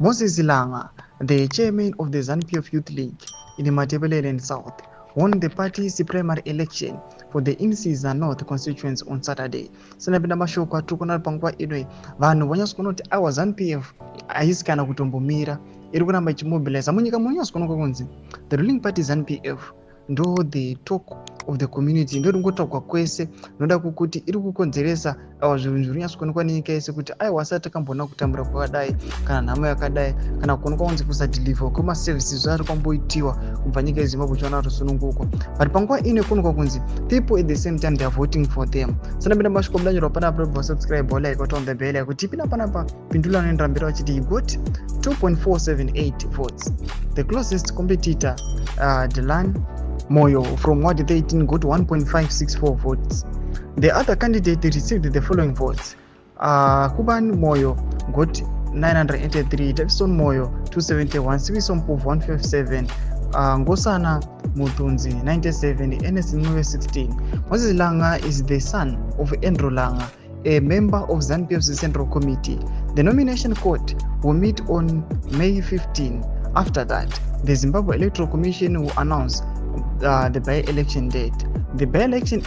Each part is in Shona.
Moses Langa, the chairman of the ZANU-PF Youth League in Matabeleland South, won the party's primary election for the Imsiza North constituency on Saturday. Sanapenda mashoko atukuna panguva inoi vanhu vanyasokona kuti awa ZANU-PF haisi kana kutombomira iri kuramba ichimobiliza munyika munyasokona kunzi the ruling party ZANU-PF ndo the talk of the community, ndo ringotaurwa kwese, noda kuti iri kukonzeresa zvinhu zvirinyatsokonekwa nenyika yese kuti aiwa asati takambona kutambura kwakadai kana nhamo yakadai kana kuonekwa kunzi kusadhilivhwa kwemaservices ari kwamboitiwa kubva nyika yeZimbabwe chiona rusununguko, but panguva ine kuonekwa kunzi people at the same time they are voting for them. Sanapenda mashoko mudanyirwa panapa subscribe like on the bell kuti pina panapa pindula anoenda mberi vachiti he got 2.478 votes. The closest competitor Delan Moyo from Ward 13 got 1.564 votes. The other candidate received the following votes. Kuban Moyo got 983, Davidson Moyo 271, Siviso Mpuvu 157, Ngosana Mutunzi 97, Ernest Nwe 16. Moses Langa is the son of Andrew Langa, a member of ZANU-PF's Central Committee. The nomination court will meet on May 15. After that, the Zimbabwe Electoral Commission will announce the by-election date. The by-election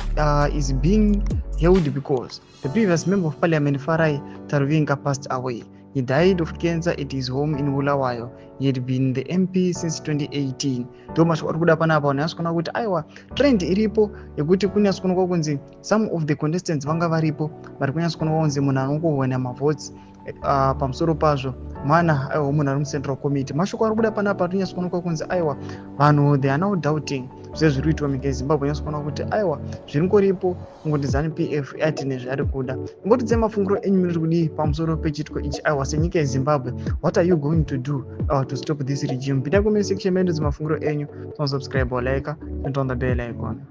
is being held because the previous member of parliament Farai Tarvinga passed away. He died of cancer at his home in Bulawayo. He had been the MP since 2018. Thomas warikuda panapa unyasikona kuti aiwa trend iripo yekuti kunyasikona kunzi some of the contestants vanga varipo but kunyasikona kunzi munhu anongowana mavotes pamusoro pazvo mana aiwa munhu ari muCentral Committee. Mashoko arikuda panapa tunyasikona kunzi aiwa vanhu they are now doubting zviri kuitwa munyika yeZimbabwe. Nyasokona kuti aiwa zviringoripo kungoti ZANU-PF ati nezvari kuda. Ngoti dze mafunguro enyu muri kudii pamusoro pechitiko ichi aiwa senyika yeZimbabwe, what are you going to do to stop this regime? Pita comment section mendo dzemafunguro enyu, subscribe or like and on the bell icon.